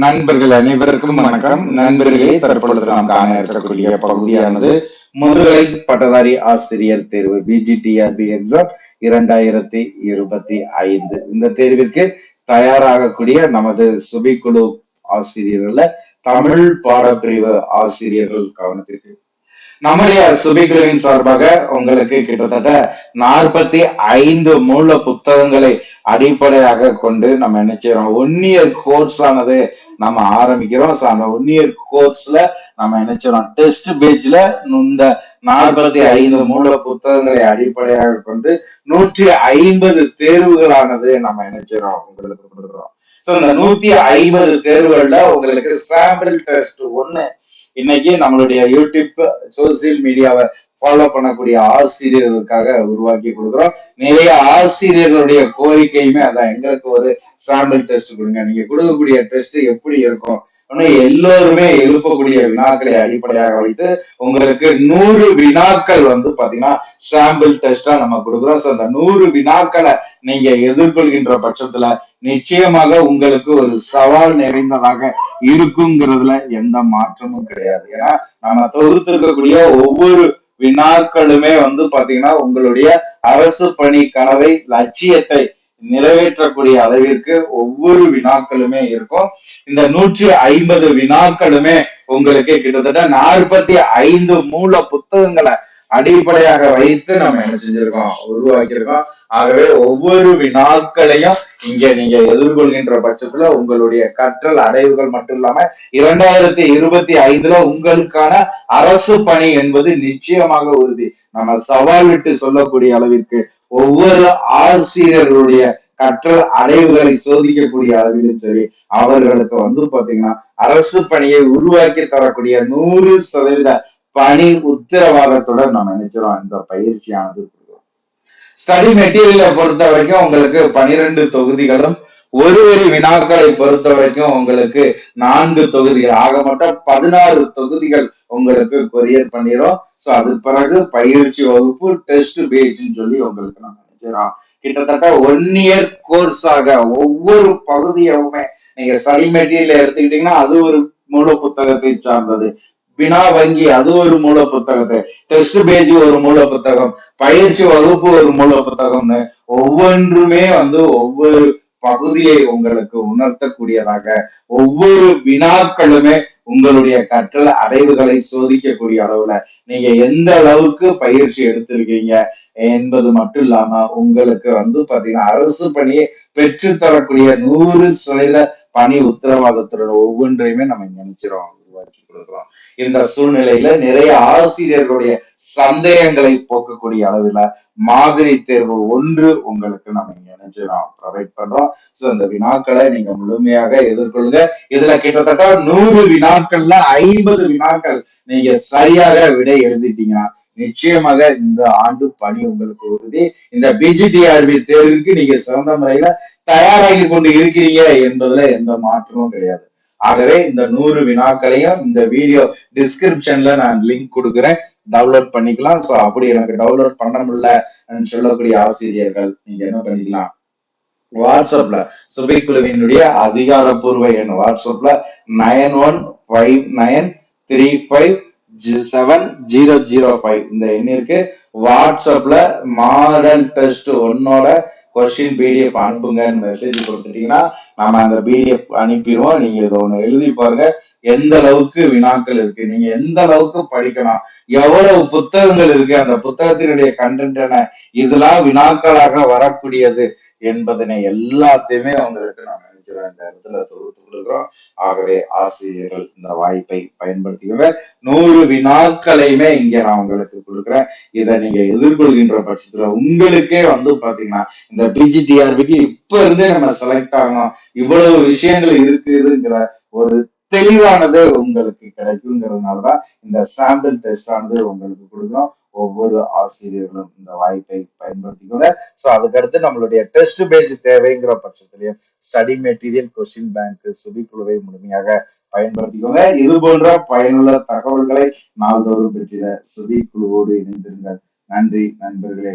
நண்பர்கள் அனைவருக்கும் வணக்கம். நண்பர்களே, தற்பொழுது நாம் காண இருக்கக்கூடிய பகுதியானது முதுகலை பட்டதாரி ஆசிரியர் தேர்வு பிஜிடிஆர்பி எக்ஸாம் 2025. இந்த தேர்விற்கு தயாராகக்கூடிய நமது சுபிக்குழு ஆசிரியர்கள தமிழ் பாடப்பிரிவு ஆசிரியர்கள் கவனத்திற்கு நம்முடைய சுபிக்குழுவின் சார்பாக உங்களுக்கு கிட்டத்தட்ட 45 மூல புத்தகங்களை அடிப்படையாக கொண்டு நம்ம என்ன செய்யறோம், 1 இயர் கோர்ஸ் ஆனது நம்ம ஆரம்பிக்கிறோம். அந்த 1 இயர் கோர்ஸ்ல நம்ம என்ன செய்யறோம், டெஸ்ட் பேஜ்ல இந்த 45 மூல புத்தகங்களை அடிப்படையாக கொண்டு 150 தேர்வுகளானது நம்ம என்ன செய்யறோம் உங்களுக்கு கொடுக்குறோம். இந்த 150 தேர்வுகள்ல உங்களுக்கு சாம்பிள் டெஸ்ட் 1 இன்னைக்கு நம்மளுடைய யூடியூப் சோசியல் மீடியாவை ஃபாலோ பண்ணக்கூடிய ஆசிரியர்களுக்காக உருவாக்கி கொடுக்குறோம். நிறைய ஆசிரியர்களுடைய கோரிக்கையுமே அதான், எங்களுக்கு ஒரு சாம்பிள் டெஸ்ட் கொடுங்க. நீங்க கொடுக்கக்கூடிய டெஸ்ட் எப்படி இருக்கும், எல்லோருமே எழுப்பக்கூடிய வினாக்களை அடிப்படையாக வைத்து உங்களுக்கு 100 வினாக்கள் பாத்தீங்கன்னா சாம்பிள் டெஸ்டா நம்ம கொடுக்குறோம். அந்த 100 வினாக்களை நீங்க எதிர்கொள்கின்ற பட்சத்துல நிச்சயமாக உங்களுக்கு ஒரு சவால் நிறைந்ததாக இருக்குங்கிறதுல எந்த மாற்றமும் கிடையாது. ஏன்னா நம்ம தொகுத்திருக்கக்கூடிய ஒவ்வொரு வினாக்களுமே பாத்தீங்கன்னா உங்களுடைய அரசு பணி கனவை லட்சியத்தை நிறைவேற்றக்கூடிய அளவிற்கு ஒவ்வொரு வினாக்களுமே இருக்கும். இந்த 150 வினாக்களுமே உங்களுக்கு கிட்டத்தட்ட 45 மூல புத்தகங்களை அடிப்படையாக வைத்து நம்ம என்ன செஞ்சிருக்கோம், உருவாக்கியிருக்கோம். ஆகவே ஒவ்வொரு வினாக்களையும் இங்க நீங்க எதிர்கொள்கின்ற பட்சத்துல உங்களுடைய கற்றல் அடைவுகள் மட்டும் இல்லாம 2025 உங்களுக்கான அரசு பணி என்பது நிச்சயமாக உறுதி. நம்ம சவால் விட்டு சொல்லக்கூடிய அளவிற்கு ஒவ்வொரு ஆசிரியர்களுடைய கற்றல் அடைவுகளை சோதிக்கக்கூடிய அளவிலும் சரி, அவர்களுக்கு பாத்தீங்கன்னா அரசு பணியை உருவாக்கி தரக்கூடிய 100% பணி உத்தரவாதத்துடன் நம்ம நினைச்சிரோம் இந்த பயிற்சியானது. ஸ்டடி மெட்டீரியலை பொறுத்த வரைக்கும் உங்களுக்கு 12 தொகுதிகளும், ஒரு வினாக்களை பொறுத்த வரைக்கும் உங்களுக்கு 4 தொகுதிகள், ஆக மொத்தம் 16 தொகுதிகள் உங்களுக்கு கொரியர் பண்ணிடும். சோ அது பிறகு பயிற்சி வகுப்பு டெஸ்ட் பேஜ்னு சொல்லி உங்களுக்கு நம்ம நினைச்சிரோம். கிட்டத்தட்ட 1 இயர் கோர்ஸாக ஒவ்வொரு பகுதியுமே நீங்க ஸ்டடி மெட்டீரியல் எடுத்துக்கிட்டீங்கன்னா அது ஒரு மூல புத்தகத்தை சார்ந்தது, வினா வங்கி அது ஒரு மூல புத்தகத்தை, டெஸ்ட் பேஜ் ஒரு மூல புத்தகம், பயிற்சி வகுப்பு ஒரு மூல புத்தகம்னு ஒவ்வொன்றுமே ஒவ்வொரு பகுதியை உங்களுக்கு உணர்த்தக்கூடியதாக, ஒவ்வொரு வினாக்களுமே உங்களுடைய கற்றல் அடைவுகளை சோதிக்கக்கூடிய அளவுல நீங்க எந்த அளவுக்கு பயிற்சி எடுத்திருக்கீங்க என்பது மட்டும் இல்லாம உங்களுக்கு பாத்தீங்கன்னா அரசு பணியை பெற்றுத்தரக்கூடிய 100% பணி உத்தரவாதத்துடன் ஒவ்வொன்றையுமே நம்ம நினைச்சிரோம் உருவாக்கி கொடுக்கிறோம். இந்த சூழ்நிலையில நிறைய ஆசிரியர்களுடைய சந்தேகங்களை போக்கக்கூடிய அளவுல மாதிரி தேர்வு 1 உங்களுக்கு நம்ம நினைச்சிரோம் ப்ரொவைட் பண்றோம். சோ அந்த வினாக்களை நீங்க முழுமையாக எதிர்கொள்ளுங்க. இதுல கிட்டத்தட்ட 100 வினாக்கள்ல 50 வினாக்கள் நீங்க சரியாக விடை எழுதிட்டீங்கன்னா நிச்சயமாக இந்த ஆண்டு பணி உங்களுக்கு உறுதி. இந்த பிஜிடிஆர்பி தேர்வுக்கு நீங்க சிறந்த முறையில தயாராகி கொண்டு இருக்கிறீங்க என்பதுல எந்த மாற்றமும் கிடையாது. ஆகவே இந்த 100 வினாக்களையும் இந்த வீடியோ டிஸ்கிரிப்ஷன்ல நான் லிங்க் கொடுக்குறேன், டவுன்லோட் பண்ணிக்கலாம். சோ அப்படி எனக்கு டவுன்லோட் பண்ண முடியல சொல்லக்கூடிய ஆசிரியர்கள் நீங்க என்ன பண்ணிக்கலாம், வாட்ஸ்அப்ல சுபிக்குழுவினுடைய அதிகாரப்பூர்வ எண் வாட்ஸ்அப்ல 9159357005 இந்த எண்ணிற்கு வாட்ஸ்அப்ல மாடல் டெஸ்ட் 1 கொஸ்டின் பிடிஎஃப் அனுப்புங்கன்னு மெசேஜ் கொடுத்துட்டீங்கன்னா நம்ம அந்த பிடிஎஃப் அனுப்பிடுவோம். நீங்க இதை ஒண்ணு எழுதி பாருங்க, எந்த அளவுக்கு வினாக்கள் இருக்கு, நீங்க எந்த அளவுக்கு படிக்கணும், எவ்வளவு புத்தகங்கள் இருக்கு, அந்த புத்தகத்தினுடைய கண்டென்ட் என்ன, இதெல்லாம் வினாக்களாக வரக்கூடியது என்பதனை எல்லாத்தையுமே உங்களுக்கு நான் நினைச்சிருவேன் இந்த இடத்துல தொகுத்து கொடுக்குறோம். ஆகவே ஆசிரியர்கள் இந்த வாய்ப்பை பயன்படுத்திக்கோங்க. 100 வினாக்களையுமே இங்க நான் உங்களுக்கு கொடுக்குறேன். இதை நீங்க எதிர்கொள்கின்ற பட்சத்துல உங்களுக்கே பாத்தீங்கன்னா இந்த பிஜிடிஆர்பிக்கு இப்ப இருந்தே நம்ம செலக்ட் ஆகணும், இவ்வளவு விஷயங்கள் இருக்குதுங்கிற ஒரு தெளிவானது உங்களுக்கு கிடைக்குங்கிறதுனாலதான் இந்த சாம்பிள் டெஸ்ட் ஆனது உங்களுக்கு கொடுக்கணும். ஒவ்வொரு ஆசிரியர்களும் இந்த வாய்ப்பை பயன்படுத்திக்கோங்க. சோ அதுக்கடுத்து நம்மளுடைய டெஸ்ட் பேஸ் தேவைங்கிற பட்சத்திலையும் ஸ்டடி மெட்டீரியல், கொஸ்டின் பேங்க், சுபிக்குழுவை முழுமையாக பயன்படுத்திக்கோங்க. இது போன்ற பயனுள்ள தகவல்களை நாள்தோறும் பெற்றிட சுபிக்குழுவோடு இணைந்திருங்கள். நன்றி நண்பர்களே.